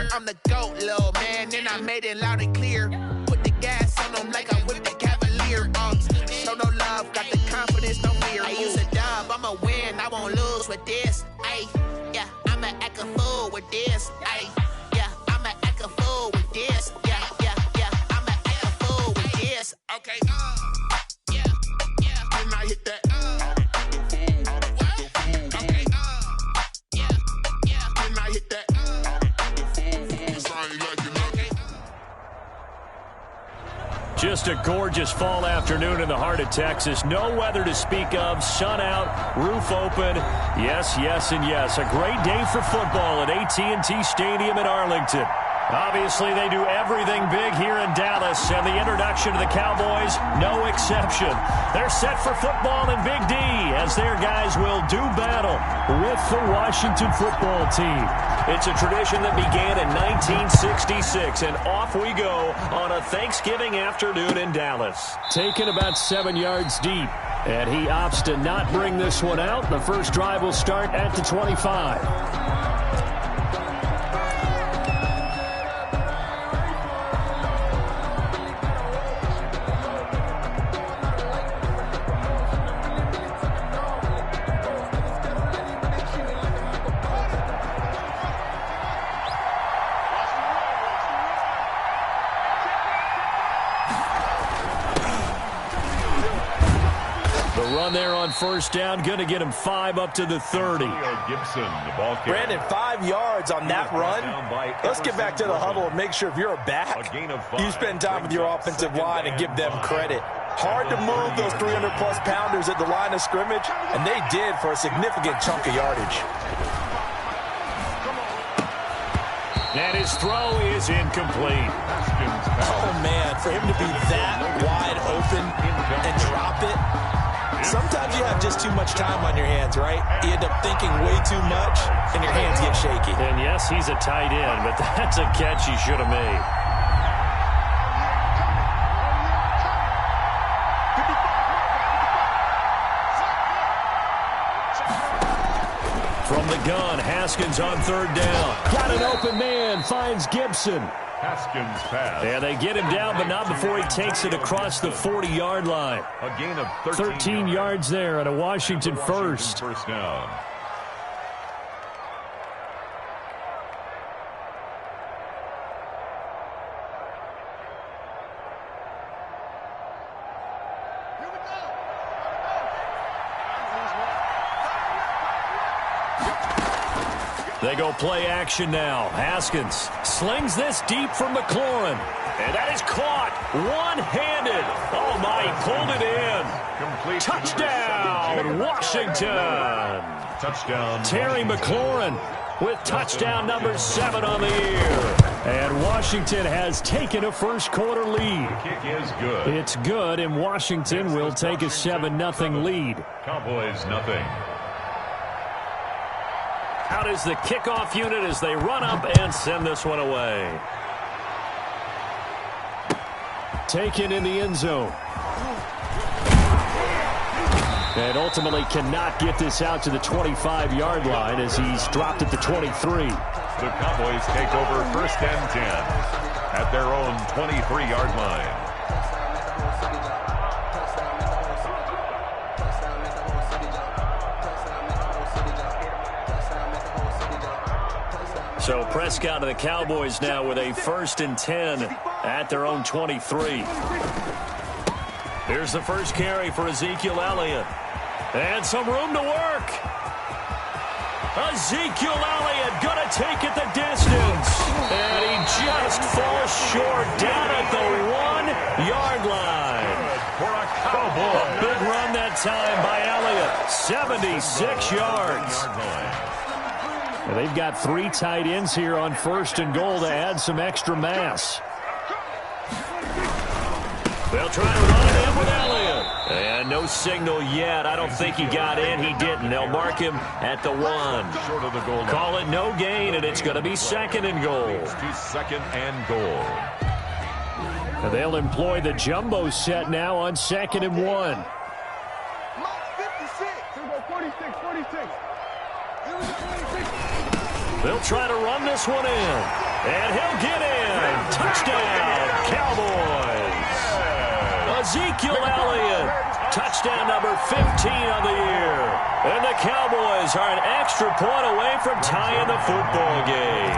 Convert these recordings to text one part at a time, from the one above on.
year. I'm the GOAT, little man, and I made it loud and clear. Put the gas on them like I whipped the Cavalier. Show no love, got the confidence, no fear. I use a dub, I'ma win, I won't lose with this. Ay, yeah, I'ma act a fool with this. Ay, yeah, I'ma act a fool with this. Yeah, yeah, yeah, I'ma act a fool with this. Okay, yeah, yeah, and I hit that. Okay, yeah, yeah, and I hit that. Just a gorgeous fall afternoon in the heart of Texas. No weather to speak of. Sun out, roof open. Yes, yes, and yes. A great day for football at AT&T Stadium in Arlington. Obviously, they do everything big here in Dallas, and the introduction to the Cowboys, no exception. They're set for football in Big D, as their guys will do battle with the Washington football team. It's a tradition that began in 1966, and off we go on a Thanksgiving afternoon in Dallas. Taken about 7 yards deep, and he opts to not bring this one out. The first drive will start at the 25. There on first down, going to get him 5 up to the 30. Brandon, 5 yards on that run. Let's get back to the huddle and make sure if you're a back, you spend time with your offensive line and give them credit. Hard to move those 300-plus pounders at the line of scrimmage, and they did for a significant chunk of yardage. And his throw is incomplete. Oh, man, for him to be that wide open and drop it. Sometimes you have just too much time on your hands, right? You end up thinking way too much, and your hands get shaky. And yes, he's a tight end, but that's a catch he should have made. From the gun, Haskins on third down. Got an open man, finds Gibson. Haskins pass. And they get him down, but not before he takes it across the 40-yard line. A gain of 13 yards there and a Washington first. First down. They go play action now. Haskins slings this deep from McLaurin. And that is caught one-handed. Oh, my, he pulled it in. Complete. Touchdown, Washington. Touchdown. Terry McLaurin with touchdown number 7 on the year. And Washington has taken a first-quarter lead. The kick is good. It's good, and Washington will take a 7-0 lead. Cowboys, nothing. Out is the kickoff unit as they run up and send this one away. Taken in the end zone. And ultimately cannot get this out to the 25-yard line as he's dropped at the 23. The Cowboys take over first and 10 at their own 23-yard line. So Prescott and the Cowboys now with a first and 10 at their own 23. Here's the first carry for Ezekiel Elliott. And some room to work. Ezekiel Elliott going to take it the distance. And he just falls short down at the 1-yard line. For a Cowboy. A big run that time by Elliott. 76 yards. And they've got 3 tight ends here on first and goal to add some extra mass. They'll try to run it in with Elliott. And no signal yet. I don't think he got in. He didn't. They'll mark him at the 1. Short of the goal line. Call it no gain, and it's going to be second and goal. To second and goal. And they'll employ the jumbo set now on second and 1. 46. They'll try to run this one in. And he'll get in. Touchdown, Cowboys. Ezekiel Elliott. Touchdown number 15 of the year. And the Cowboys are an extra point away from tying the football game.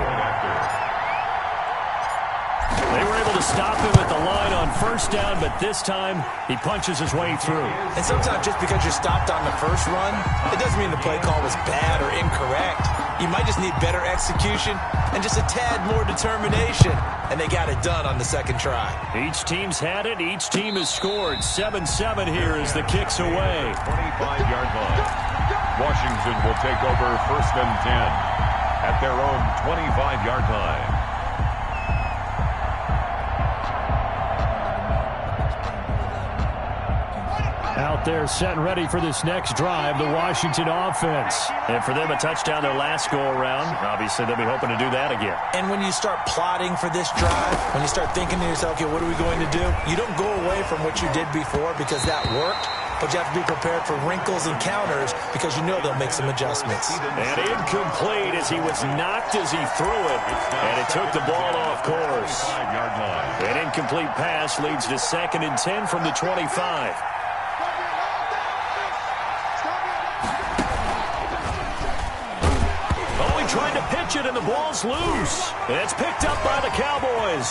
They were able to stop him at the line on first down, but this time he punches his way through. And sometimes just because you're stopped on the first run, it doesn't mean the play call was bad or incorrect. You might just need better execution and just a tad more determination. And they got it done on the second try. Each team's had it. Each team has scored. 7-7 here as the kick's away. 25-yard line. Washington will take over 1st and 10 at their own 25-yard line. Out there set and ready for this next drive, the Washington offense. And for them, a touchdown their last go-around. Obviously, they'll be hoping to do that again. And when you start plotting for this drive, when you start thinking to yourself, okay, what are we going to do? You don't go away from what you did before because that worked, but you have to be prepared for wrinkles and counters because you know they'll make some adjustments. And incomplete as he was knocked as he threw it. And it took the ball off course. An incomplete pass leads to 2nd and 10 from the 25. Trying to pitch it, and the ball's loose. It's picked up by the Cowboys.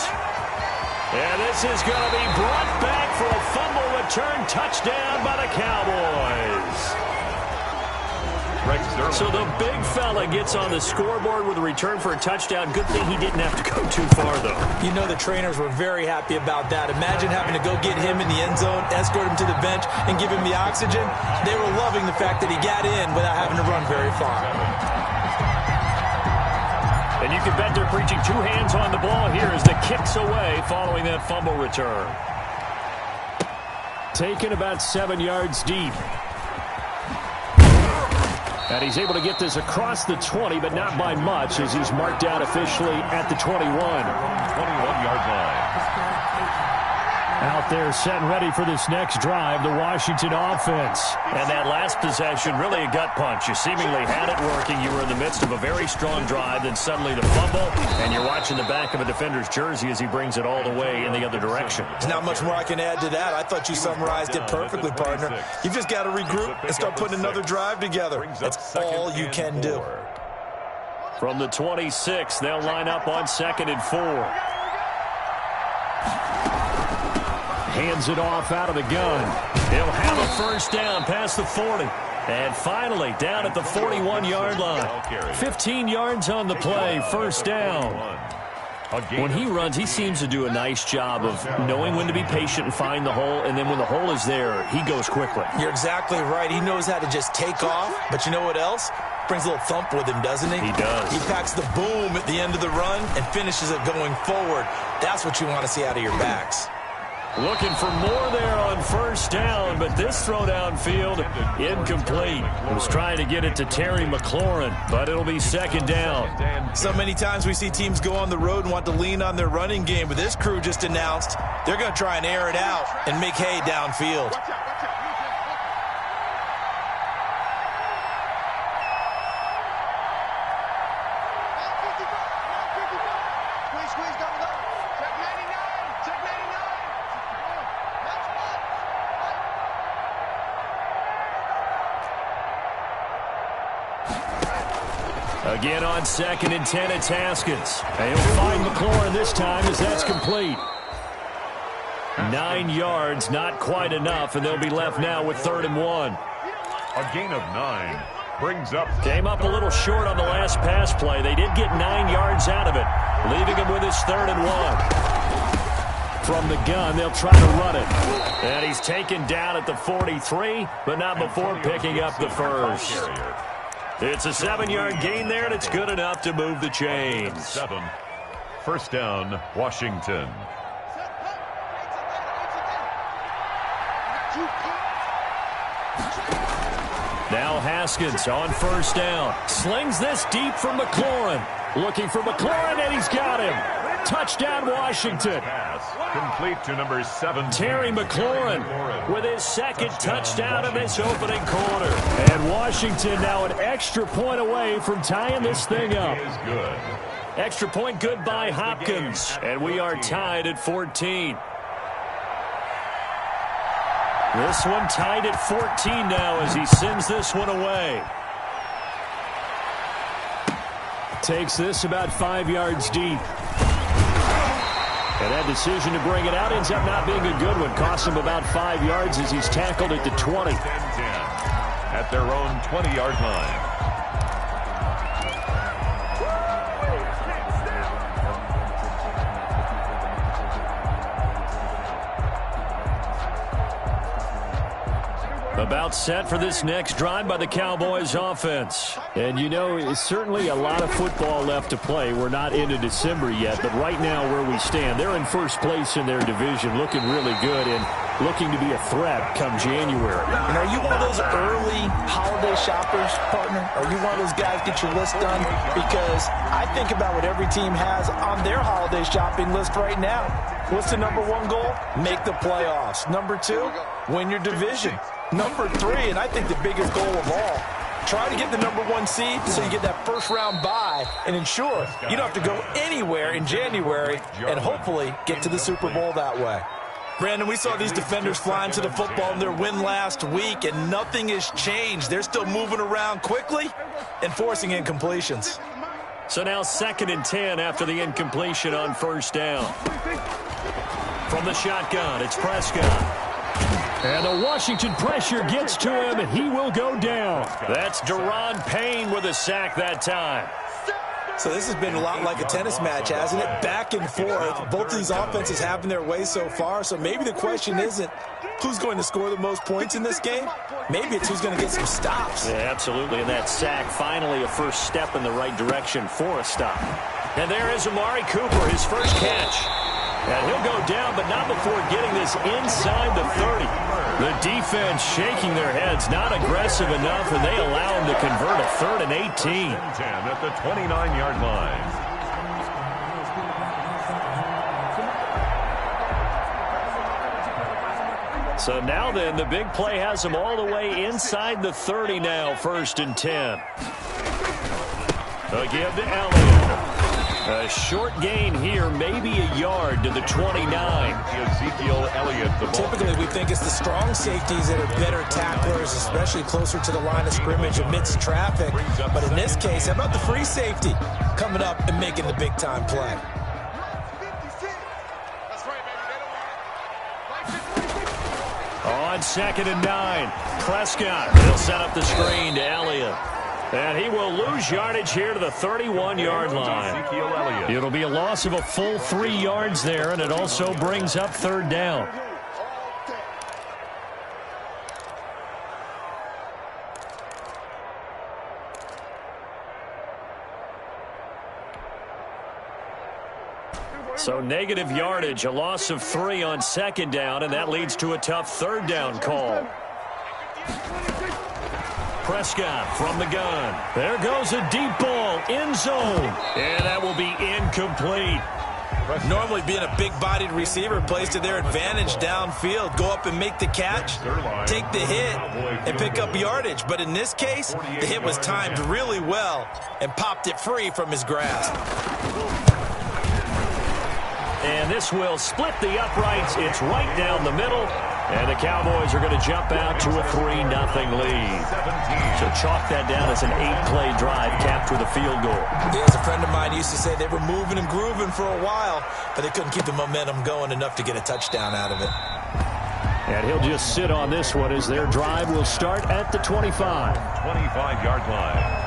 And this is going to be brought back for a fumble return touchdown by the Cowboys. So the big fella gets on the scoreboard with a return for a touchdown. Good thing he didn't have to go too far, though. You know the trainers were very happy about that. Imagine having to go get him in the end zone, escort him to the bench, and give him the oxygen. They were loving the fact that he got in without having to run very far. And you can bet they're preaching 2 hands on the ball here as the kick's away following that fumble return. Taken about 7 yards deep. And he's able to get this across the 20, but not by much as he's marked out officially at the 21. 21-yard line. Out there set and ready for this next drive, the Washington offense. And that last possession, really a gut punch. You seemingly had it working. You were in the midst of a very strong drive, then suddenly the fumble, and you're watching the back of a defender's jersey as he brings it all the way in the other direction. There's not much more I can add to that. I thought you summarized it perfectly, partner. You've just got to regroup and start putting another drive together. That's all you can do. From the 26, they'll line up on 2nd and 4. Hands it off out of the gun. He'll have a first down past the 40. And finally, down at the 41-yard line. 15 yards on the play, first down. When he runs, he seems to do a nice job of knowing when to be patient and find the hole, and then when the hole is there, he goes quickly. You're exactly right. He knows how to just take off, but you know what else? Brings a little thump with him, doesn't he? He does. He packs the boom at the end of the run and finishes it going forward. That's what you want to see out of your backs. Looking for more there on first down, but this throw downfield, incomplete. He was trying to get it to Terry McLaurin, but it'll be 2nd down. So many times we see teams go on the road and want to lean on their running game, but this crew just announced they're going to try and air it out and make hay downfield. Again on 2nd and 10, it's Haskins. And he'll find McLaurin this time as that's complete. 9 yards, not quite enough, and they'll be left now with 3rd and 1. A gain of 9 brings up. Came up a little short on the last pass play. They did get 9 yards out of it, leaving him with his 3rd and 1. From the gun, they'll try to run it. And he's taken down at the 43, but not before picking up the first. It's a 7-yard gain there, and it's good enough to move the chains. 7. First down, Washington. Now Haskins on first down. Slings this deep for McLaurin. Looking for McLaurin, and he's got him. Touchdown, Washington. Complete to number 7. Terry McLaurin with his 2nd touchdown of this opening quarter. And Washington now an extra point away from tying this thing up. Is good. Extra point good by Hopkins. And we are tied at 14. This one tied at 14 now as he sends this one away. Takes this about 5 yards deep. And that decision to bring it out ends up not being a good one. Costs him about 5 yards as he's tackled at the 20. 10-10 at their own 20-yard line. About set for this next drive by the Cowboys offense. And, you know, it's certainly a lot of football left to play. We're not into December yet, but right now where we stand, they're in first place in their division, looking really good and looking to be a threat come January. And are you one of those early holiday shoppers, partner? Are you one of those guys get your list done? Because I think about what every team has on their holiday shopping list right now. What's the number one goal? Make the playoffs. Number two, win your division. Number three, and I think the biggest goal of all, try to get the number one seed so you get that first-round bye and ensure you don't have to go anywhere in January and hopefully get to the Super Bowl that way. Brandon, we saw these defenders flying to the football in their win last week, and nothing has changed. They're still moving around quickly and forcing incompletions. So now 2nd and 10 after the incompletion on first down. From the shotgun, it's Prescott. And the Washington pressure gets to him, and he will go down. That's Daron Payne with a sack that time. So this has been a lot like a tennis match, hasn't it? Back and forth. Both of these offenses having their way so far. So maybe the question isn't who's going to score the most points in this game. Maybe it's who's going to get some stops. Yeah, absolutely. And that sack, finally a first step in the right direction for a stop. And there is Amari Cooper, his first catch. And he'll go down, but not before getting this inside the 30. The defense shaking their heads, not aggressive enough, and they allow him to convert a 3rd and 18. 10 at the 29-yard line. So now then, the big play has them all the way inside the 30 now, 1st and 10. A give to Elliott. A short gain here, maybe a yard to the 29. Ezekiel Elliott, the ball. Typically, we think it's the strong safeties that are better tacklers, especially closer to the line of scrimmage amidst traffic. But in this case, how about the free safety coming up and making the big-time play? On 2nd and 9, Prescott. He'll set up the screen to Elliott. And he will lose yardage here to the 31-yard line. It'll be a loss of a full 3 yards there, and it also brings up 3rd down. So negative yardage, a loss of 3 on 2nd down, and that leads to a tough 3rd down call. Prescott from the gun. There goes a deep ball, end zone. And that will be incomplete. Normally being a big-bodied receiver plays to their advantage downfield. Go up and make the catch, take the hit, and pick up yardage. But in this case, the hit was timed really well and popped it free from his grasp. And this will split the uprights. It's right down the middle. And the Cowboys are going to jump out to a 3-0 lead. So chalk that down as an 8-play drive capped with a field goal. Yeah, as a friend of mine used to say, they were moving and grooving for a while, but they couldn't keep the momentum going enough to get a touchdown out of it. And he'll just sit on this one as their drive will start at the 25. 25-yard line.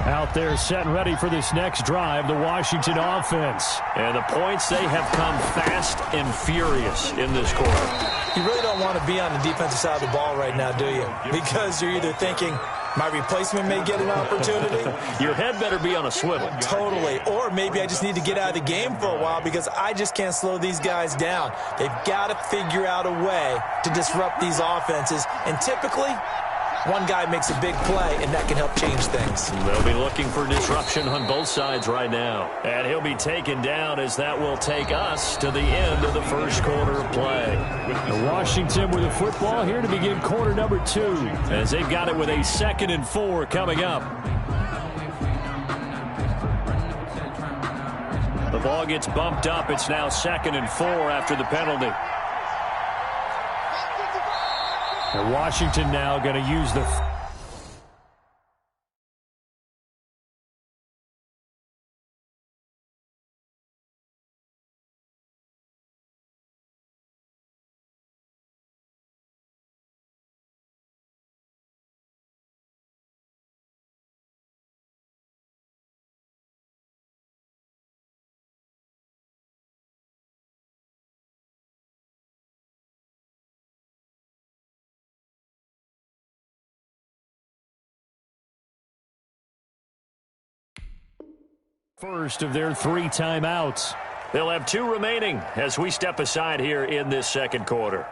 Out there set and ready for this next drive, the Washington offense. And the points, they have come fast and furious in this quarter. You really don't want to be on the defensive side of the ball right now, do you? Because you're either thinking, my replacement may get an opportunity. Your head better be on a swivel. Totally. Or maybe I just need to get out of the game for a while because I just can't slow these guys down. They've got to figure out a way to disrupt these offenses. And typically, One guy makes a big play, and that can help change things. They'll be looking for disruption on both sides right now. And he'll be taken down as that will take us to the end of the first quarter of play. And Washington with the football here to begin quarter number 2, as they've got it with a 2nd and 4 coming up. The ball gets bumped up. It's now 2nd and 4 after the penalty. And Washington now going to use the... first of their 3 timeouts. They'll have 2 remaining as we step aside here in this second quarter.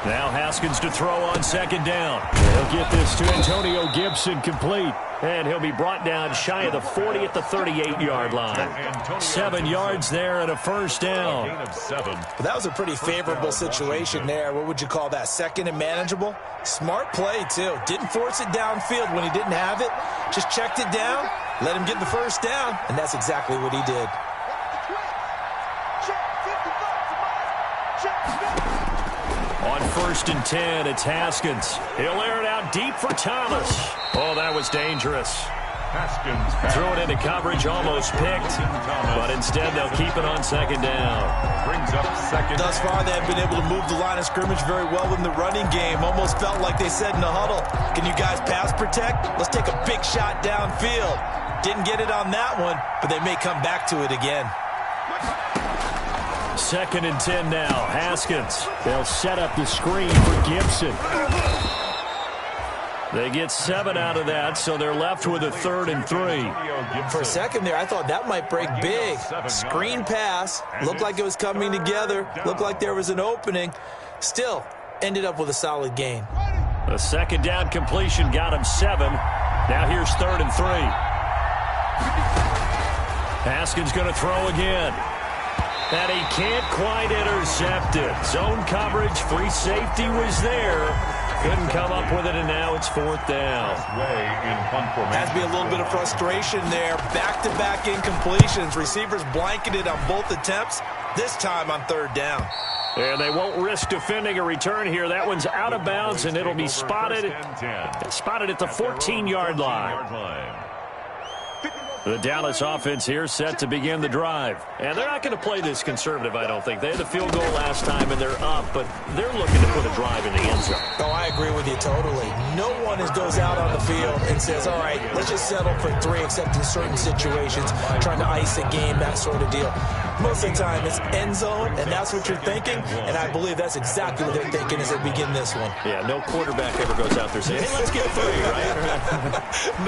Now Haskins to throw on 2nd down. He'll get this to Antonio Gibson complete. And he'll be brought down shy of the 40 at the 38-yard line. 7 yards there and a first down. Well, that was a pretty favorable situation there. What would you call that? 2nd and manageable? Smart play, too. Didn't force it downfield when he didn't have it. Just checked it down, let him get the first down, and that's exactly what he did. On 1st and 10, it's Haskins. He'll air it out deep for Thomas. Oh, that was dangerous. Haskins threw it into coverage, almost picked, but instead they'll keep it on 2nd down. Brings up 2nd. Thus far, they have been able to move the line of scrimmage very well in the running game. Almost felt like they said in the huddle, can you guys pass protect? Let's take a big shot downfield. Didn't get it on that one, but they may come back to it again. 2nd and 10 now. Haskins. They'll set up the screen for Gibson. They get 7 out of that, so they're left with a 3rd and 3. For a second there, I thought that might break big. Screen pass. Looked like it was coming together. Looked like there was an opening. Still, ended up with a solid gain. The 2nd down completion got him 7. Now here's 3rd and 3. Haskins going to throw again. And he can't quite intercept it. Zone coverage, free safety was there. Couldn't come up with it, and now it's 4th down. Has to be a little bit of frustration there. Back-to-back incompletions. Receivers blanketed on both attempts, this time on 3rd down. And they won't risk defending a return here. That one's out of bounds, and it'll be spotted at the 14-yard line. The Dallas offense here set to begin the drive. And they're not going to play this conservative, I don't think. They had the field goal last time, and they're up, but they're looking to put a drive in the end zone. Oh, I agree with you totally. No one goes out on the field and says, all right, let's just settle for 3, except in certain situations, trying to ice a game, that sort of deal. Most of the time, it's end zone, and that's what you're thinking, and I believe that's exactly what they're thinking as they begin this one. Yeah, no quarterback ever goes out there saying, hey, let's get 3, right?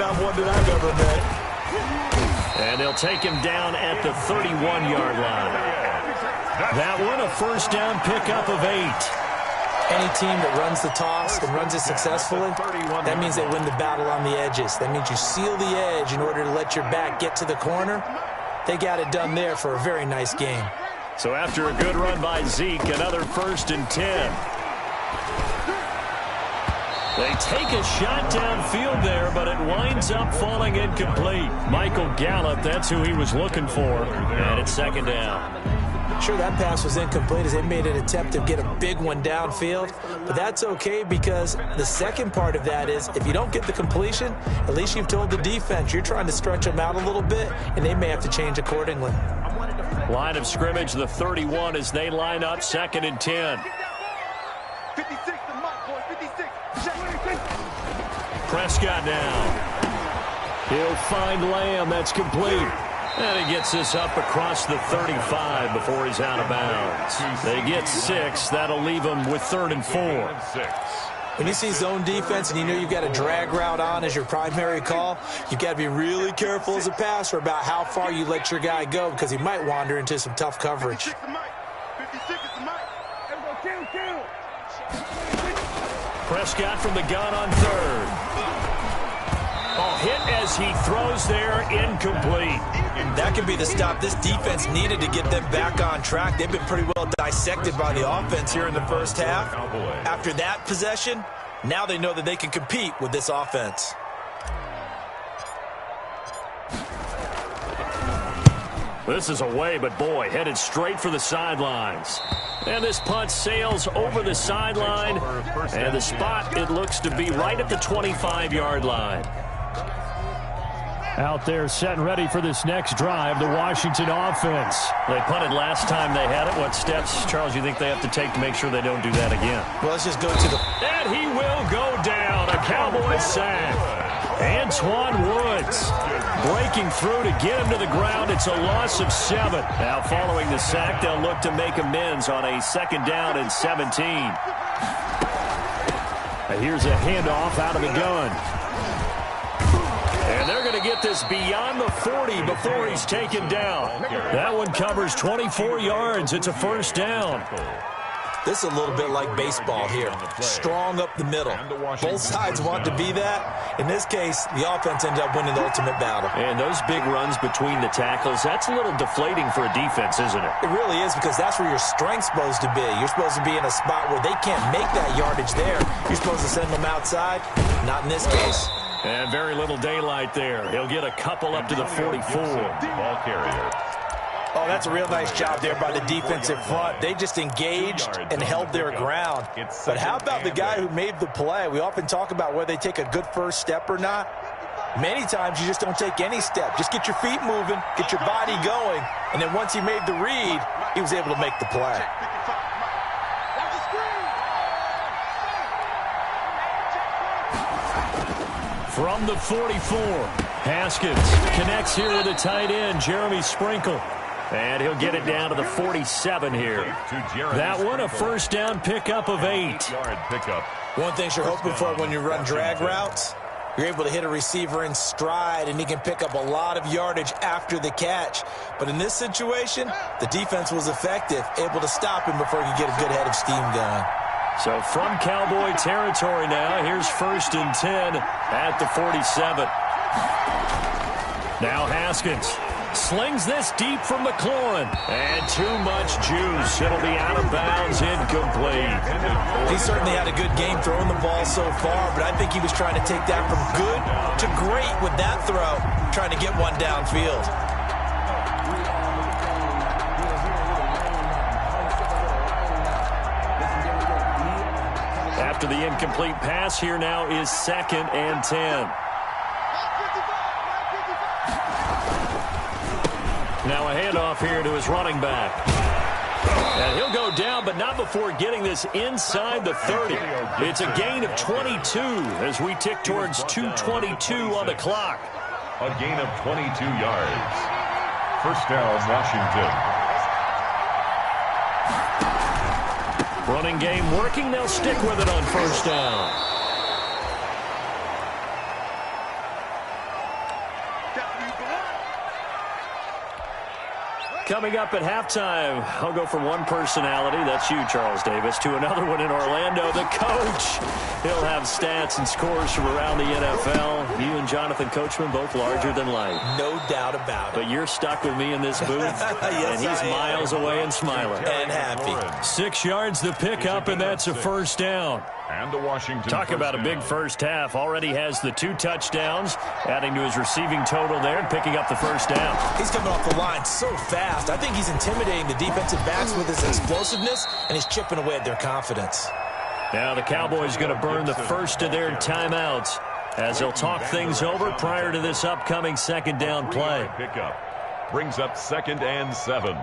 Not one that I've ever met. And they'll take him down at the 31-yard line. That one, a first down pickup of 8. Any team that runs the toss and runs it successfully, that means they win the battle on the edges. That means you seal the edge in order to let your back get to the corner. They got it done there for a very nice game. So after a good run by Zeke, another 1st and 10. They take a shot downfield there, but it winds up falling incomplete. Michael Gallup, that's who he was looking for, and it's 2nd down. Sure, that pass was incomplete as they made an attempt to get a big one downfield, but that's okay because the second part of that is if you don't get the completion, at least you've told the defense you're trying to stretch them out a little bit, and they may have to change accordingly. Line of scrimmage, the 31 as they line up, 2nd and 10. Prescott now. He'll find Lamb. That's complete. And he gets this up across the 35 before he's out of bounds. They get 6. That'll leave them with 3rd and 4. When you see zone defense and you know you've got a drag route on as your primary call, you've got to be really careful as a passer about how far you let your guy go because he might wander into some tough coverage. Prescott from the gun on third. Oh, hit as he throws there, incomplete. That could be the stop this defense needed to get them back on track. They've been pretty well dissected by the offense here in the first half. After that possession, now they know that they can compete with this offense. This is away, but boy, headed straight for the sidelines. And this punt sails over the sideline. And the spot, it looks to be right at the 25-yard line. Out there set and ready for this next drive, the Washington offense. They punted last time they had it. What steps, Charles, you think they have to take to make sure they don't do that again? Well, let's just go to the... And he will go down. A Cowboys sack. Antoine Woods breaking through to get him to the ground. It's a loss of 7. Now following the sack, they'll look to make amends on a 2nd down and 17. Now here's a handoff out of the gun. And they're going to get this beyond the 40 before he's taken down. That one covers 24 yards. It's a 1st down. This is a little bit like baseball here. Strong up the middle. Both sides want to be that. In this case, the offense ended up winning the ultimate battle. And those big runs between the tackles, that's a little deflating for a defense, isn't it? It really is, because that's where your strength's supposed to be. You're supposed to be in a spot where they can't make that yardage there. You're supposed to send them outside. Not in this case. And very little daylight there. He'll get a couple up to the 44. Ball carrier. Oh, that's a real nice job there by the defensive front. They just engaged and held their ground. But how about the guy who made the play? We often talk about whether they take a good first step or not. Many times you just don't take any step. Just get your feet moving, get your body going, and then once he made the read, he was able to make the play. From the 44, Haskins connects here with a tight end, Jeremy Sprinkle. And he'll get it down to the 47 here. That one, a 1st down pickup of 8. One thing you're hoping for when you run drag routes, you're able to hit a receiver in stride, and he can pick up a lot of yardage after the catch. But in this situation, the defense was effective, able to stop him before he could get a good head of steam going. So from Cowboy territory now, here's 1st and 10 at the 47. Now Haskins slings this deep from McLaurin. And too much juice. It'll be out of bounds, incomplete. He certainly had a good game throwing the ball so far, but I think he was trying to take that from good to great with that throw, trying to get one downfield. After the incomplete pass, here now is 2nd and 10. Now a handoff here to his running back. And he'll go down, but not before getting this inside the 30. It's a gain of 22 as we tick towards 2:22 on the clock. A gain of 22 yards. 1st down, Washington. Running game working. They'll stick with it on 1st down. Coming up at halftime, I'll go from one personality, that's you, Charles Davis, to another one in Orlando, the coach. He'll have stats and scores from around the NFL. You and Jonathan Coachman, both larger than life. No doubt about it. But you're stuck with me in this booth, yes, and he's miles away and smiling. And happy. 6 yards the pickup, and that's a 1st down. And the Washington. Talk about a big first half. Already has the 2 touchdowns, adding to his receiving total there and picking up the 1st down. He's coming off the line so fast. I think he's intimidating the defensive backs with his explosiveness, and he's chipping away at their confidence. Now the Cowboys going to burn the first of their timeouts as they'll talk things over prior to this upcoming 2nd down play. Pickup brings up 2nd and 7.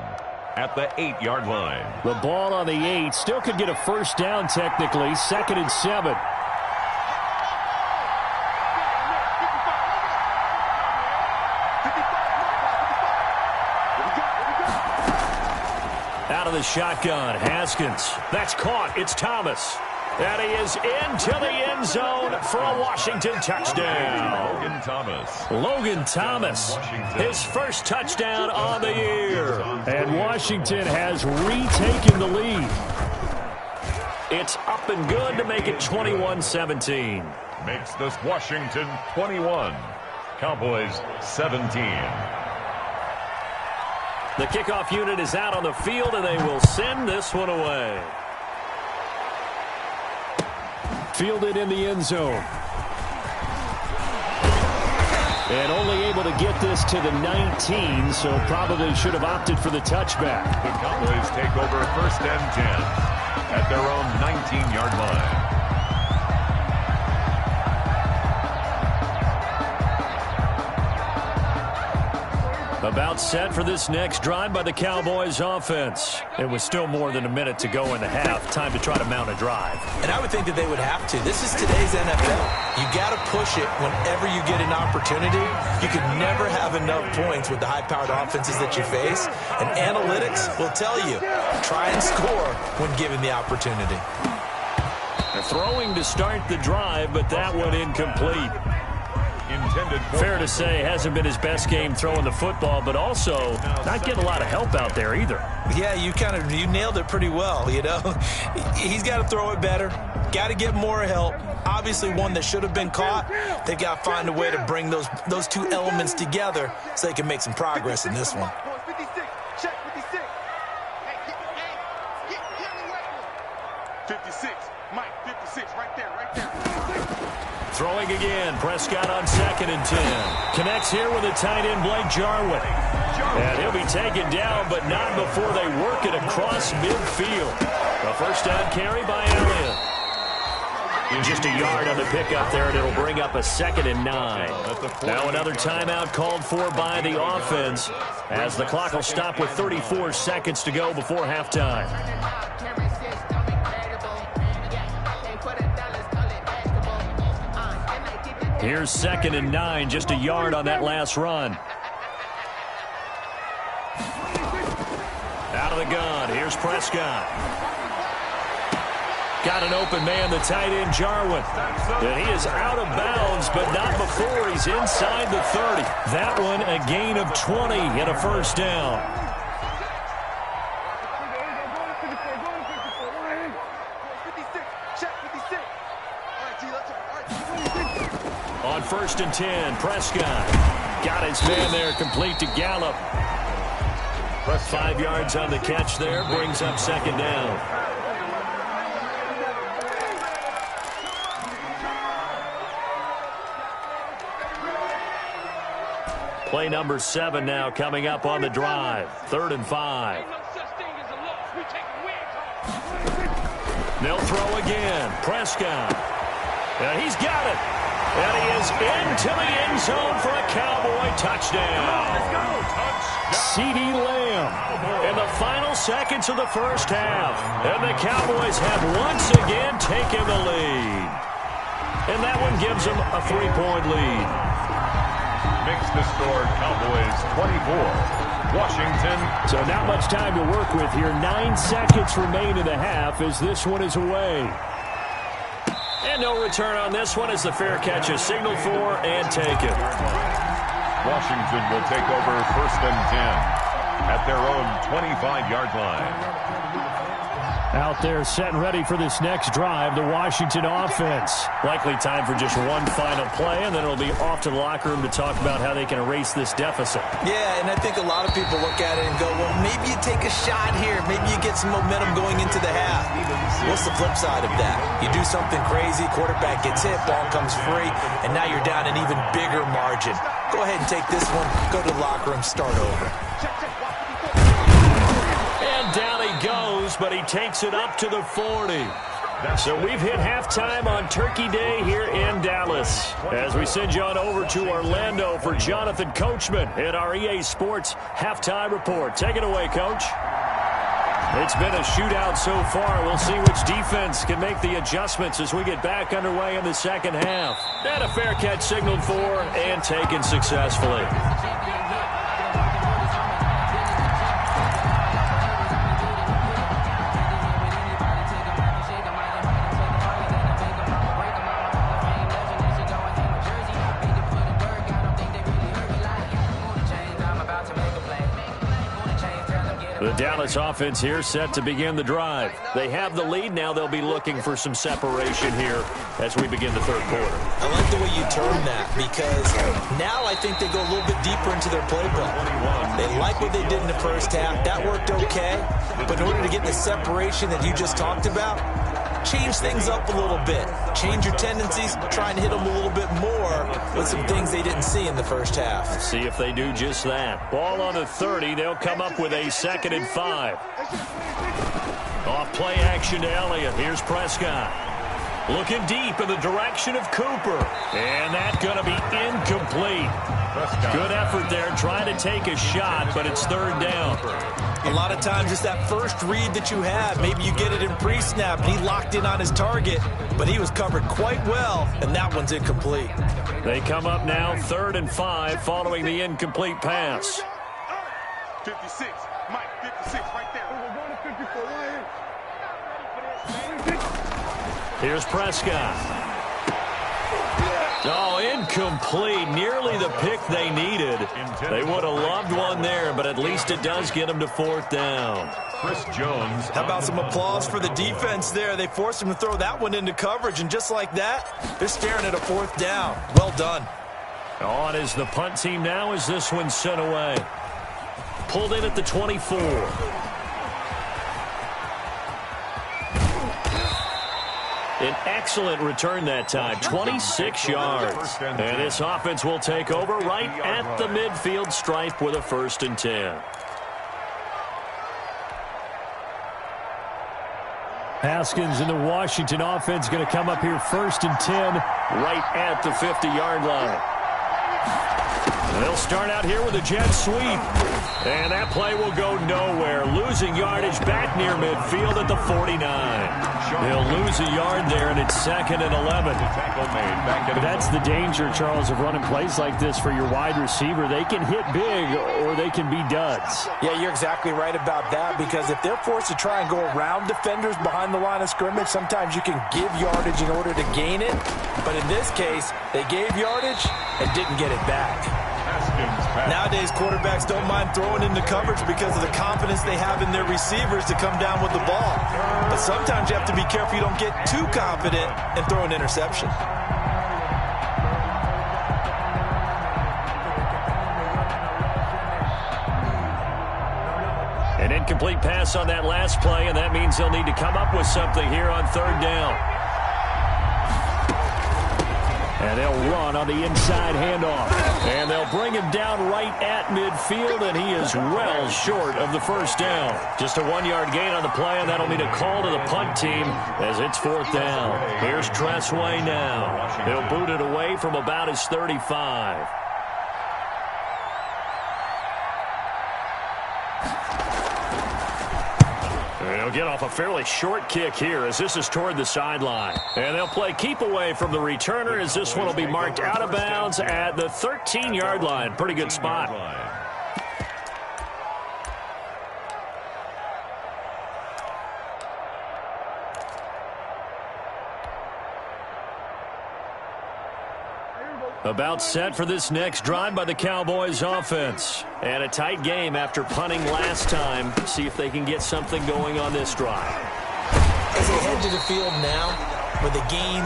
At the 8-yard line. The ball on the 8. Still could get a 1st down technically. 2nd and 7. Out of the shotgun. Haskins. That's caught. It's Thomas. And he is into the end zone for a Washington touchdown. Logan Thomas, his first touchdown on the year. And Washington has retaken the lead. It's up and good to make it 21-17. Makes this Washington 21, Cowboys 17. The kickoff unit is out on the field, and they will send this one away. Fielded in the end zone. And only able to get this to the 19, so probably should have opted for the touchback. The Cowboys take over 1st and 10 at their own 19-yard line. About set for this next drive by the Cowboys offense. It was still more than a minute to go in the half. Time to try to mount a drive. And I would think that they would have to. This is today's NFL. You got to push it whenever you get an opportunity. You could never have enough points with the high-powered offenses that you face. And analytics will tell you, try and score when given the opportunity. Throwing to start the drive, but that one incomplete. Fair to say, hasn't been his best game throwing the football, but also not getting a lot of help out there either. Yeah, you nailed it pretty well, you know. He's got to throw it better, got to get more help. Obviously one that should have been caught. They've got to find a way to bring those two elements together so they can make some progress in this one. 56, Mike, 56, right there. Throwing again, Prescott on 2nd and 10. Connects here with a tight end, Blake Jarwin. And he'll be taken down, but not before they work it across midfield. A first down carry by Elliott. Just a yard on the pickup there, and it'll bring up a 2nd and 9. Now another timeout called for by the offense, as the clock will stop with 34 seconds to go before halftime. Here's 2nd and 9, just a yard on that last run. Out of the gun, here's Prescott. Got an open man, the tight end, Jarwin. And he is out of bounds, but not before he's inside the 30. That one a gain of 20 and a first down. On 1st and 10, Prescott got his man there, complete to Gallup. 5 yards on the catch there, brings up 2nd down. Play number 7 now coming up on the drive. 3rd and 5. They'll throw again. Prescott. And he's got it. And he is into the end zone for a Cowboy touchdown. CeeDee Lamb in the final seconds of the first half. And the Cowboys have once again taken the lead. And that one gives them a 3-point lead. Makes the score Cowboys 24, Washington. So not much time to work with here. 9 seconds remain in the half as this one is away. And no return on this one as the fair catch is signaled for and taken. Washington will take over 1st and 10 at their own 25-yard line. Out there set and ready for this next drive, the Washington offense. Likely time for just one final play, and then it'll be off to the locker room to talk about how they can erase this deficit. Yeah, and I think a lot of people look at it and go, well, maybe you take a shot here. Maybe you get some momentum going into the half. What's the flip side of that? You do something crazy, quarterback gets hit, ball comes free, and now you're down an even bigger margin. Go ahead and take this one, go to the locker room, start over. And down he goes, but he takes it up to the 40. So we've hit halftime on Turkey Day here in Dallas. As we send you on over to Orlando for Jonathan Coachman at our EA Sports Halftime Report. Take it away, Coach. It's been a shootout so far. We'll see which defense can make the adjustments as we get back underway in the second half. And a fair catch signaled for and taken successfully. The Dallas offense here set to begin the drive. They have the lead. Now they'll be looking for some separation here as we begin the third quarter. I like the way you term that because now I think they go a little bit deeper into their playbook. They like what they did in the first half. That worked okay. But in order to get the separation that you just talked about, change things up a little bit. Change your tendencies, try and hit them a little bit more with some things they didn't see in the first half. Let's see if they do just that. Ball on the 30. They'll come up with a 2nd and 5. Off play action to Elliott. Here's Prescott. Looking deep in the direction of Cooper. And that's going to be incomplete. Good effort there trying to take a shot, but it's 3rd down. A lot of times it's that first read that you have. Maybe you get it in pre-snap, and he locked in on his target, but he was covered quite well, and that one's incomplete. They come up now 3rd and 5 following the incomplete pass. 56, Mike, 56 right there. Here's Prescott. Oh, incomplete. Nearly the pick they needed. They would have loved one there, but at least it does get them to 4th down. Chris Jones. How about some applause for the defense there? They forced him to throw that one into coverage, and just like that, they're staring at a 4th down. Well done. On is the punt team now as this one's sent away. Pulled in at the 24. An excellent return that time, 26 yards. And this offense will take over right at the midfield stripe with a 1st and 10. Haskins and the Washington offense going to come up here 1st and 10 right at the 50-yard line. They'll start out here with a jet sweep. And that play will go nowhere. Losing yardage back near midfield at the 49. They'll lose a yard there, and it's 2nd and 11. That's the danger, Charles, of running plays like this for your wide receiver. They can hit big or they can be duds. Yeah, you're exactly right about that because if they're forced to try and go around defenders behind the line of scrimmage, sometimes you can give yardage in order to gain it. But in this case, they gave yardage and didn't get it back. Nowadays, quarterbacks don't mind throwing into coverage because of the confidence they have in their receivers to come down with the ball. But sometimes you have to be careful you don't get too confident and throw an interception. An incomplete pass on that last play, and that means they'll need to come up with something here on 3rd down. And they'll run on the inside handoff. And they'll bring him down right at midfield, and he is well short of the 1st down. Just a 1-yard gain on the play, and that'll mean a call to the punt team as it's 4th down. Here's Tressway now. He'll boot it away from about his 35. They'll get off a fairly short kick here as this is toward the sideline. And they'll play keep away from the returner as this one will be marked out of bounds at the 13-yard line. Pretty good spot. About set for this next drive by the Cowboys offense. And a tight game after punting last time. See if they can get something going on this drive. As they head to the field now, with the game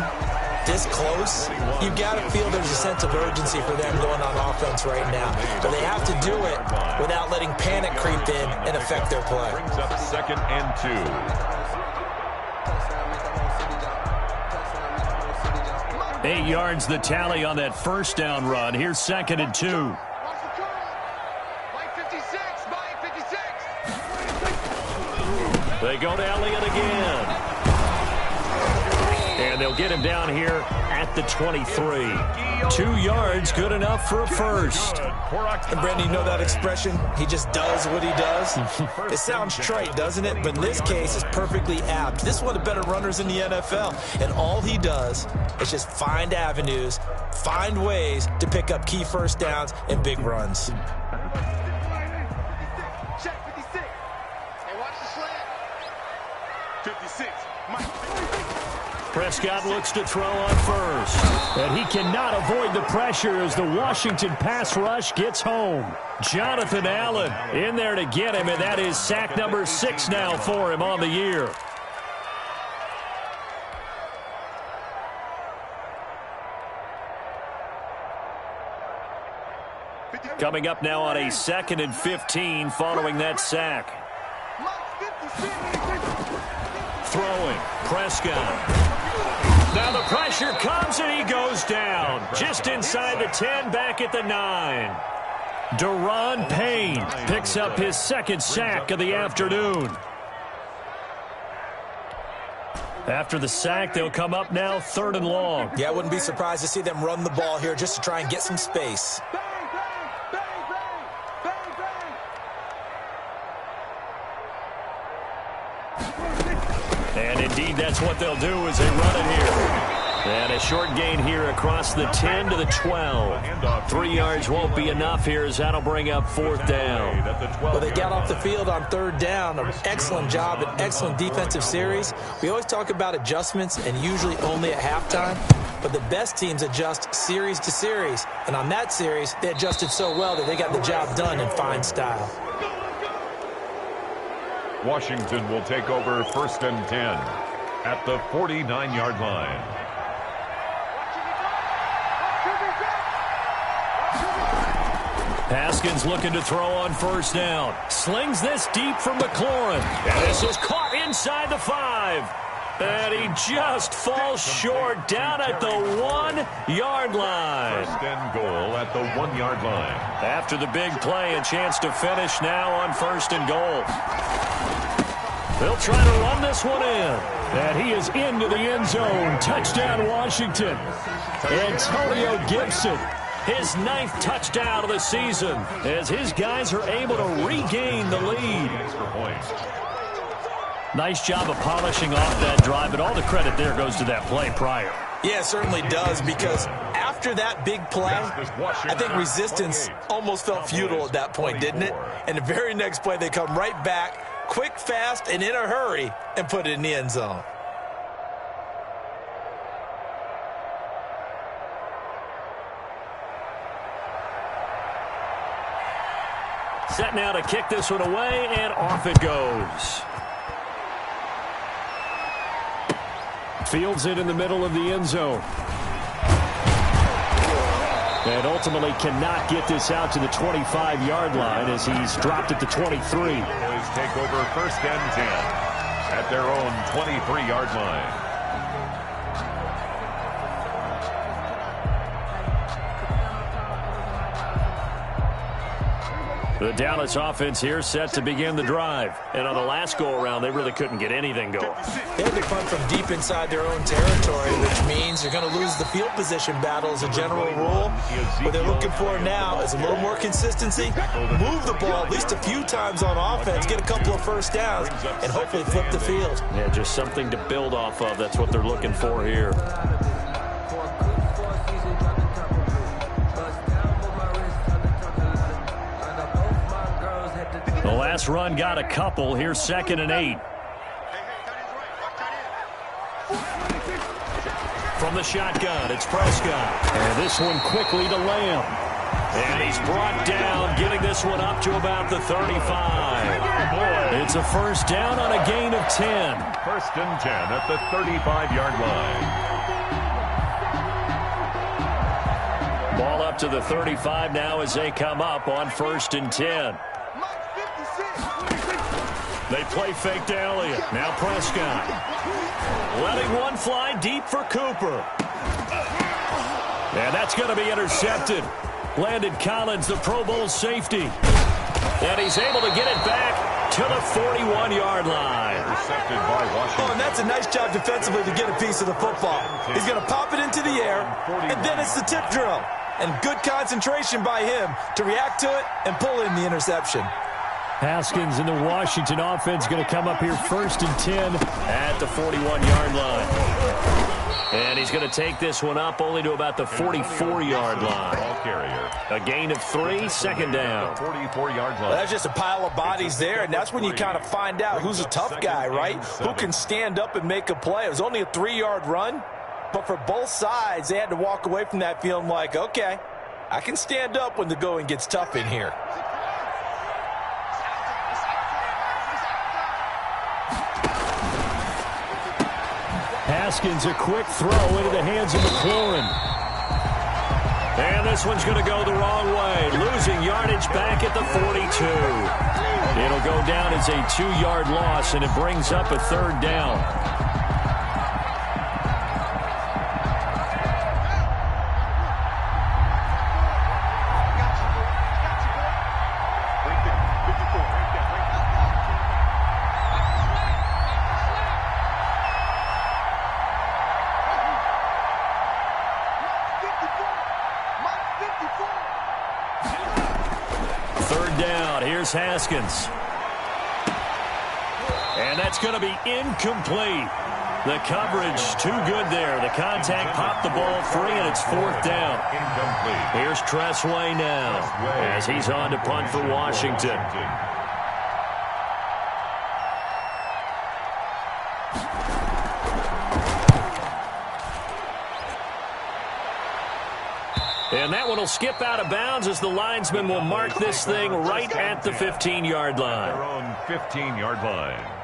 this close, you've got to feel there's a sense of urgency for them going on offense right now. But they have to do it without letting panic creep in and affect their play. Brings up 2nd and 2. 8 yards the tally on that 1st down run. Here's 2nd and 2. They go to Elliott again. And they'll get him down here at the 23. 2 yards, good enough for a 1st. And Brandon, you know that expression? He just does what he does. It sounds trite, doesn't it? But in this case, it's perfectly apt. This is one of the better runners in the NFL. And all he does is just find avenues, find ways to pick up key 1st downs and big runs. Check 56. Hey, watch the slant. 56. Mike, 56. Prescott looks to throw on first. And he cannot avoid the pressure as the Washington pass rush gets home. Jonathan Allen in there to get him, and that is sack number 6 now for him on the year. Coming up now on a 2nd and 15 following that sack. Throwing, Prescott. Now the pressure comes and he goes down. Just inside the 10, back at the 9. Deron Payne picks up his 2nd sack of the afternoon. After the sack, they'll come up now 3rd and long. Yeah, I wouldn't be surprised to see them run the ball here just to try and get some space. And indeed, that's what they'll do as they run it here. And a short gain here across the 10 to the 12. 3 yards won't be enough here as that'll bring up 4th down. Well, they got off the field on 3rd down. An excellent job, an excellent defensive series. We always talk about adjustments and usually only at halftime. But the best teams adjust series to series. And on that series, they adjusted so well that they got the job done in fine style. Washington will take over 1st and 10 at the 49-yard line. Haskins looking to throw on 1st down. Slings this deep for McLaurin. And this is caught inside the 5. And he just falls short down at the 1-yard line. 1st and goal at the 1-yard line. After the big play, a chance to finish now on 1st and goal. They'll try to run this one in. And he is into the end zone. Touchdown, Washington. Antonio Gibson, his 9th touchdown of the season, as his guys are able to regain the lead. Nice job of polishing off that drive, but all the credit there goes to that play prior. Yeah, it certainly does, because after that big play, I think resistance almost felt futile at that point, didn't it? And the very next play, they come right back, quick, fast, and in a hurry, and put it in the end zone. Set now to kick this one away, and off it goes. Fields it in the middle of the end zone. And ultimately cannot get this out to the 25-yard line as he's dropped at the 23. Boys take over 1st and 10 at their own 23-yard line. The Dallas offense here set to begin the drive. And on the last go-around, they really couldn't get anything going. They had to punt from deep inside their own territory, which means they're going to lose the field position battle as a general rule. What they're looking for now is a little more consistency, move the ball at least a few times on offense, get a couple of 1st downs, and hopefully flip the field. Yeah, just something to build off of. That's what they're looking for here. The last run got a couple. Here's 2nd and 8. From the shotgun, it's Prescott. And this one quickly to Lamb. And he's brought down, getting this one up to about the 35. It's a 1st down on a gain of 10. 1st and 10 at the 35-yard line. Ball up to the 35 now as they come up on 1st and 10. They play fake to Elliott. Now Prescott. Letting one fly deep for Cooper. And that's going to be intercepted. Landon Collins, the Pro Bowl safety. And he's able to get it back to the 41-yard line. Intercepted by Washington. Oh, and that's a nice job defensively to get a piece of the football. He's going to pop it into the air, and then it's the tip drill. And good concentration by him to react to it and pull in the interception. Haskins and the Washington offense going to come up here 1st and 10 at the 41-yard line. And he's going to take this one up only to about the 44-yard line. Ball carrier. A gain of 3, second down. 44-yard line. Well, that's just a pile of bodies there, and that's when you kind of find out who's a tough guy, right? Who can stand up and make a play. It was only a 3-yard run, but for both sides, they had to walk away from that feeling like, okay, I can stand up when the going gets tough in here. Haskins, a quick throw into the hands of McLaurin. And this one's going to go the wrong way. Losing yardage back at the 42. It'll go down as a 2-yard loss, and it brings up a third down. Here's Haskins. And that's going to be incomplete. The coverage too good there. The contact popped the ball free, and it's fourth down. Incomplete. Here's Tressway now as he's on to punt for Washington. And that one will skip out of bounds as the linesman will mark this thing right at the 15-yard line. Their own 15-yard line.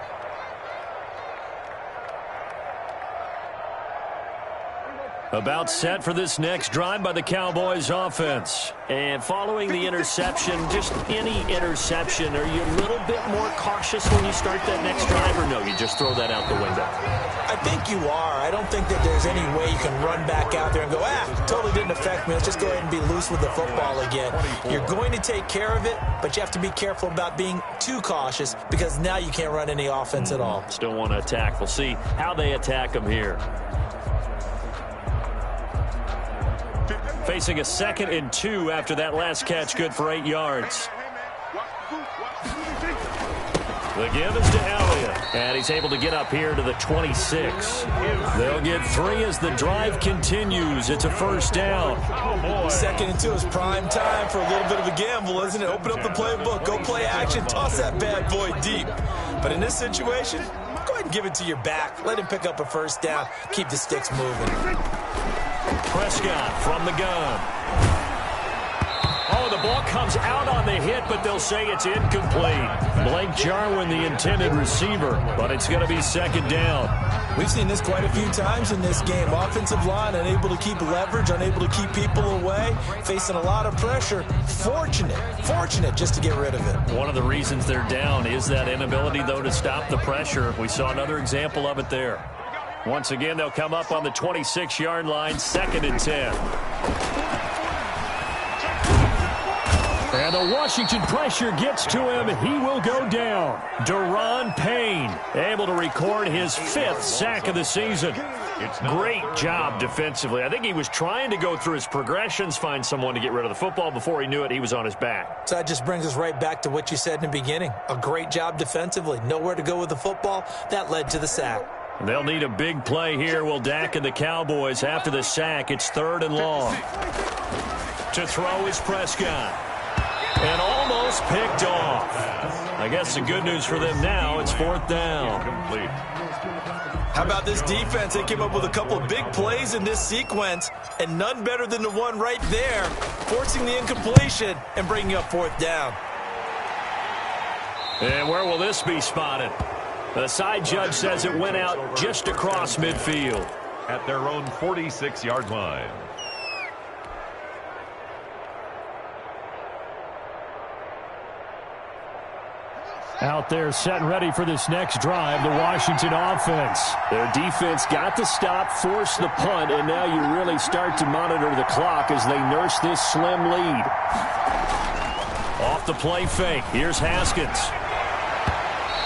About set for this next drive by the Cowboys offense. And following the interception, just any interception, are you a little bit more cautious when you start that next drive, or no, you just throw that out the window? I think you are. I don't think that there's any way you can run back out there and go, totally didn't affect me. Let's just go ahead and be loose with the football again. You're going to take care of it, but you have to be careful about being too cautious because now you can't run any offense at all. Still want to attack. We'll see how they attack them here. Facing a 2nd and 2 after that last catch, good for 8 yards. The give is to Elliott, and he's able to get up here to the 26. They'll get 3 as the drive continues. It's a first down. 2nd and 2 is prime time for a little bit of a gamble, isn't it? Open up the playbook, go play action, toss that bad boy deep. But in this situation, go ahead and give it to your back. Let him pick up a first down. Keep the sticks moving. Prescott from the gun. Oh, the ball comes out on the hit, but they'll say it's incomplete. Blake Jarwin, the intended receiver, but it's going to be 2nd down. We've seen this quite a few times in this game. Offensive line unable to keep leverage, unable to keep people away, facing a lot of pressure. Fortunate just to get rid of it. One of the reasons they're down is that inability, though, to stop the pressure. We saw another example of it there. Once again, they'll come up on the 26-yard line, 2nd and 10. And the Washington pressure gets to him. He will go down. Daron Payne able to record his 5th sack of the season. Great job defensively. I think he was trying to go through his progressions, find someone to get rid of the football. Before he knew it, he was on his back. So that just brings us right back to what you said in the beginning. A great job defensively. Nowhere to go with the football. That led to the sack. They'll need a big play here. Will Dak and the Cowboys after the sack. It's 3rd and long. To throw is Prescott. And almost picked off. I guess the good news for them now, it's 4th down. How about this defense? They came up with a couple of big plays in this sequence, and none better than the one right there, forcing the incompletion and bringing up 4th down. And where will this be spotted? The side judge says it went out just across midfield. At their own 46-yard line. Out there set and ready for this next drive, the Washington offense. Their defense got to stop, force the punt, and now you really start to monitor the clock as they nurse this slim lead. Off the play fake. Here's Haskins.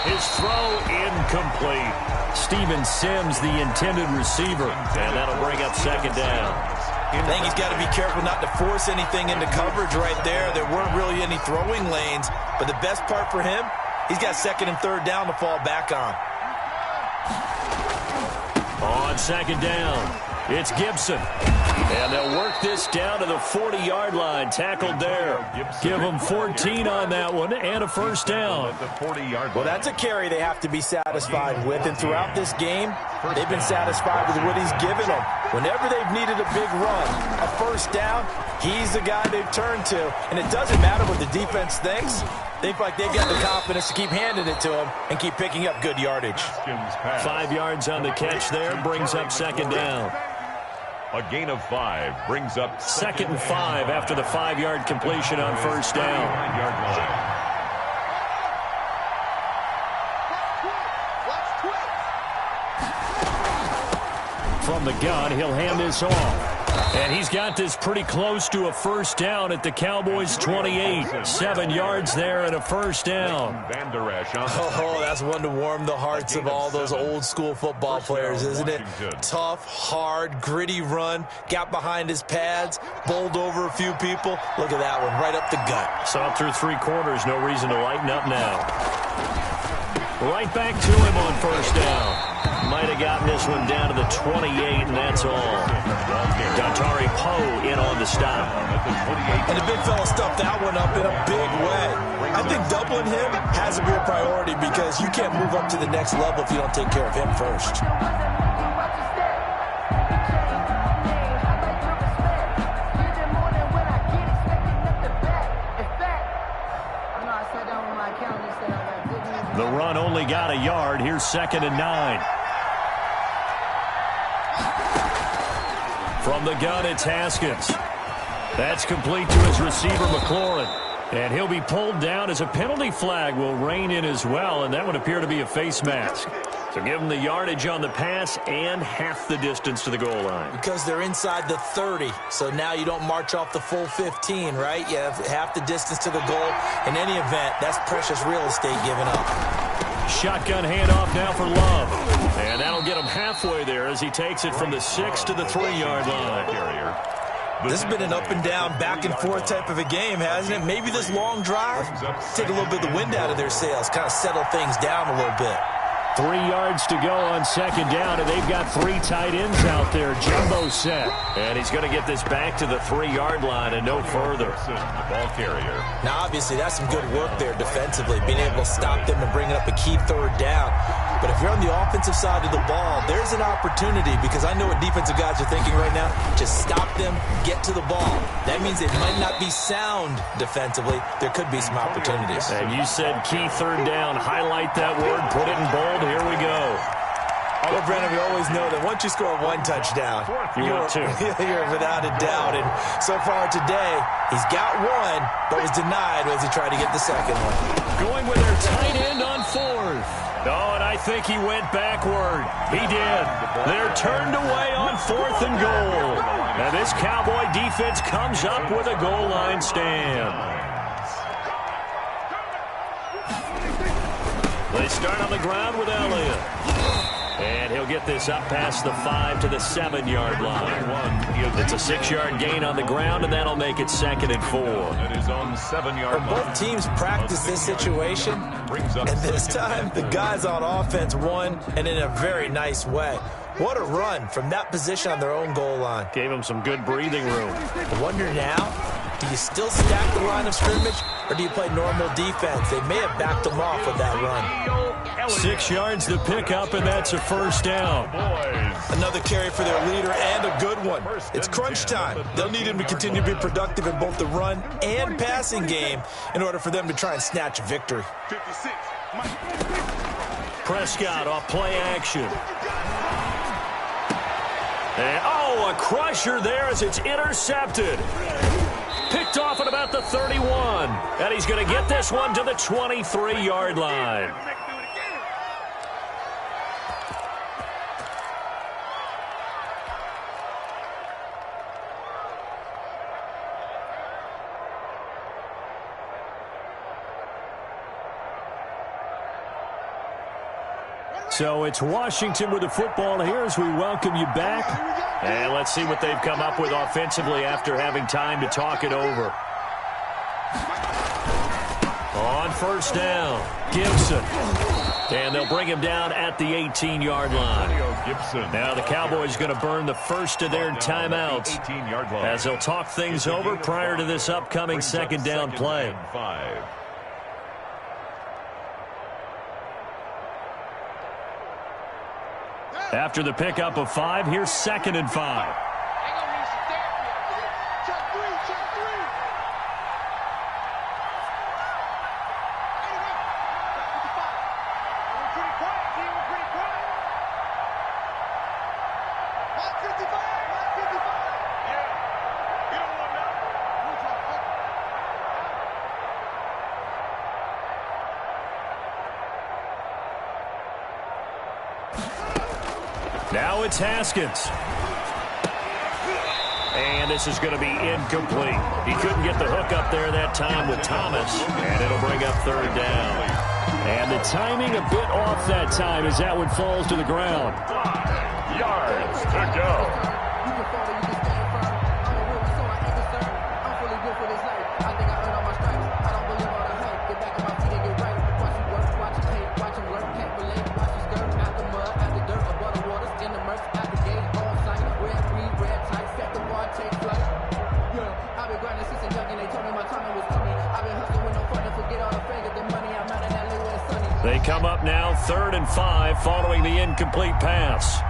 His throw incomplete. Steven Sims, the intended receiver, and that'll bring up 2nd down. I think he's got to be careful not to force anything into coverage right there. There weren't really any throwing lanes, but the best part for him, he's got 2nd and 3rd down to fall back on. On 2nd down, It's Gibson. And they'll work this down to the 40-yard line. Tackled there. Give them 14 on that one and a first down. Well, that's a carry they have to be satisfied with. And throughout this game, they've been satisfied with what he's given them. Whenever they've needed a big run, a first down, he's the guy they've turned to. And it doesn't matter what the defense thinks. They feel like they've got the confidence to keep handing it to him and keep picking up good yardage. 5 yards on the catch there brings up second down. A gain of 5 brings up second and 5 after the 5-yard completion on first down. From the gun, he'll hand this off. And he's got this pretty close to a first down at the Cowboys' 28. 7 yards there and a first down. Oh, that's one to warm the hearts of all those old-school football players, isn't it? Tough, hard, gritty run. Got behind his pads, bowled over a few people. Look at that one, right up the gut. Saw through 3 quarters, no reason to lighten up now. Right back to him on first down. Might have gotten this one down to the 28, and that's all. Dontari Poe in on the stop. And the big fella stuffed that one up in a big way. I think doubling him has to be a priority because you can't move up to the next level if you don't take care of him first. The run only got a yard. Here's 2nd and 9. From the gun, it's Haskins. That's complete to his receiver, McLaurin. And he'll be pulled down as a penalty flag will rein in as well, and that would appear to be a face mask. So give them the yardage on the pass and half the distance to the goal line. Because they're inside the 30, so now you don't march off the full 15, right? You have half the distance to the goal. In any event, that's precious real estate given up. Shotgun handoff now for Love. And that'll get him halfway there as he takes it from the 6 to the 3-yard line. This has been an up-and-down, back-and-forth type of a game, hasn't it? Maybe this long drive, take a little bit of the wind out of their sails, kind of settle things down a little bit. 3 yards to go on second down, and they've got 3 tight ends out there. Jumbo set. And he's going to get this back to the 3-yard line and no further. Ball carrier. Now, obviously, that's some good work there defensively, being able to stop them and bring up a key 3rd down. But if you're on the offensive side of the ball, there's an opportunity because I know what defensive guys are thinking right now. Just stop them, get to the ball. That means it might not be sound defensively. There could be some opportunities. And you said key 3rd down. Highlight that word, put it in bold. Here we go. Well, Brandon, we always know that once you score 1 touchdown, you're without a doubt. And so far today, he's got 1, but was denied as he tried to get the second one. Going with their tight end on 4th. Oh, and I think he went backward. He did. They're turned away on 4th and goal. Now this Cowboy defense comes up with a goal line stand. They start on the ground with Elliott. And he'll get this up past the 5 to the 7-yard line. It's a 6-yard gain on the ground, and that'll make it 2nd and 4. It is on 7-yard line. Both teams practice this situation, and this time the guys on offense won, and in a very nice way. What a run from that position on their own goal line. Gave them some good breathing room. I wonder now, do you still stack the line of scrimmage, or do you play normal defense? They may have backed them off with that run. 6 yards to pick up, and that's a first down. Another carry for their leader, and a good one. It's crunch time. They'll need him to continue to be productive in both the run and passing game in order for them to try and snatch a victory. 56, Prescott off play action. And, a crusher there as it's intercepted. Picked off at about the 31. And he's going to get this one to the 23-yard line. So it's Washington with the football here as we welcome you back. And let's see what they've come up with offensively after having time to talk it over. On first down, Gibson. And they'll bring him down at the 18-yard line. Now the Cowboys going to burn the first of their timeouts as they'll talk things over prior to this upcoming second down play. After the pickup of 5, here's 2nd and 5. Now it's Haskins. And this is going to be incomplete. He couldn't get the hook up there that time with Thomas, and it'll bring up 3rd down. And the timing a bit off that time as that one falls to the ground. 5 yards to go. They come up now 3rd and 5 following the incomplete pass.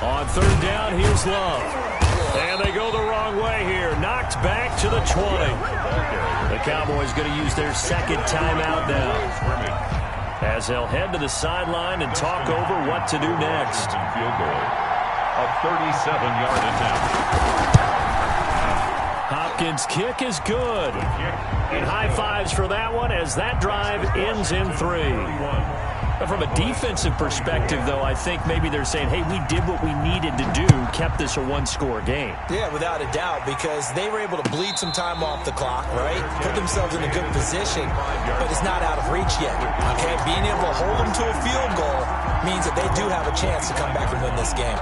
On 3rd down, here's Love. And they go the wrong way here. Knocked back to the 20. The Cowboys going to use their 2nd timeout now, as they'll head to the sideline and talk over what to do next. Field goal. A 37-yard attempt. Hopkins' kick is good. And high fives for that one as that drive ends in 3. From a defensive perspective, though, I think maybe they're saying, hey, we did what we needed to do, kept this a 1-score game. Yeah, without a doubt, because they were able to bleed some time off the clock, right? Put themselves in a good position, but it's not out of reach yet, okay? Being able to hold them to a field goal means that they do have a chance to come back and win this game.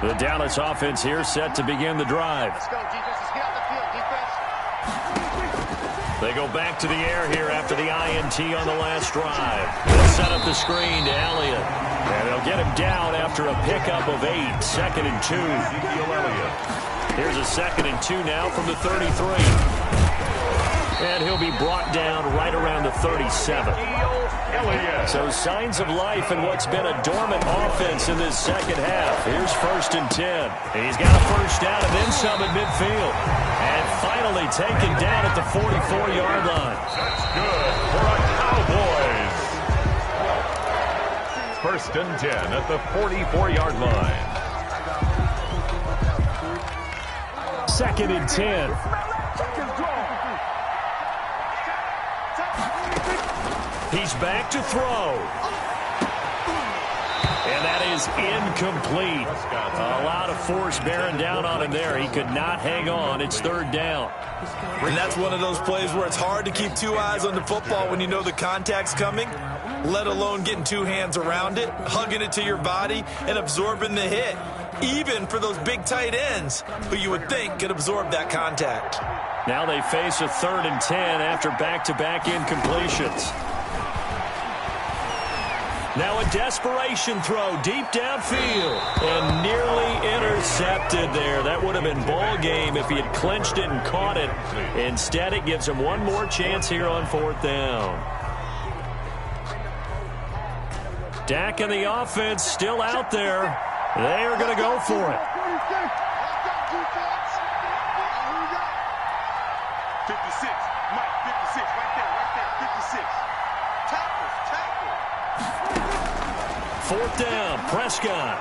The Dallas offense here set to begin the drive. Let's go, defense. Let's get out the field, defense. They go back to the air here after the INT on the last drive. They'll set up the screen to Elliott. And they'll get him down after a pickup of 8. 2nd and 2. Here's a 2nd and 2 now from the 33. And he'll be brought down right around the 37. So signs of life in what's been a dormant offense in this second half. Here's 1st and 10. He's got a first down and then some at midfield. And finally taken down at the 44-yard line. That's good for a Cowboys. 1st and 10 at the 44-yard line. 2nd and 10. He's back to throw. And that is incomplete. A lot of force bearing down on him there. He could not hang on. It's 3rd down. And that's one of those plays where it's hard to keep 2 eyes on the football when you know the contact's coming, let alone getting 2 hands around it, hugging it to your body, and absorbing the hit. Even for those big tight ends who you would think could absorb that contact. Now they face a 3rd and 10 after back-to-back incompletions. Now a desperation throw deep downfield and nearly intercepted there. That would have been ball game if he had clinched it and caught it. Instead, it gives him one more chance here on 4th down. Dak and the offense still out there. They are going to go for it. 56. Mike, 56. Right there. 56. Tackle. 4th down, Prescott.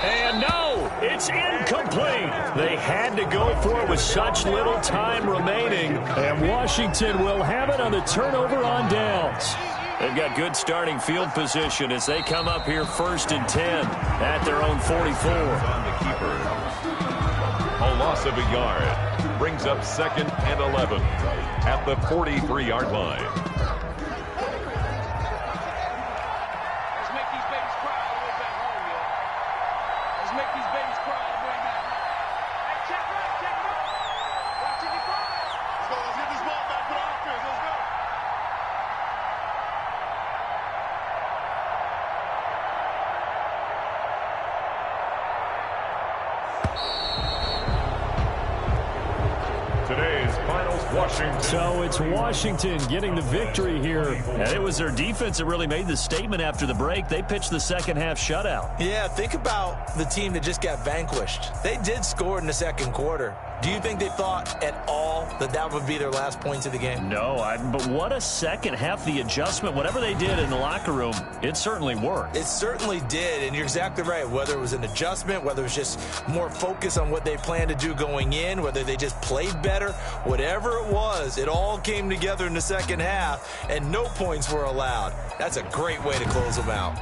And no, it's incomplete. They had to go for it with such little time remaining. And Washington will have it on the turnover on downs. They've got good starting field position as they come up here 1st and 10 at their own 44. On the keeper. A loss of a yard brings up 2nd and 11 at the 43-yard line. Let's make these babies cry all the way back home, yo. Let's make these babies cry all the way back home. Hey, check right, check right. Washington. So it's Washington getting the victory here. And it was their defense that really made the statement after the break. They pitched the second half shutout. Yeah, think about the team that just got vanquished. They did score in the second quarter. Do you think they thought at all that that would be their last points of the game? No, but what a second half. The adjustment, whatever they did in the locker room, it certainly worked. It certainly did, and you're exactly right. Whether it was an adjustment, whether it was just more focus on what they planned to do going in, whether they just played better, whatever it was, it all came together in the second half, and no points were allowed. That's a great way to close them out.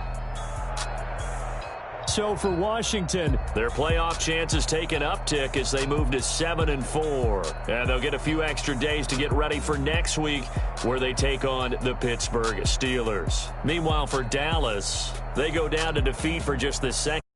So for Washington, their playoff chances take an uptick as they move to 7-4. And they'll get a few extra days to get ready for next week where they take on the Pittsburgh Steelers. Meanwhile, for Dallas, they go down to defeat for just the second.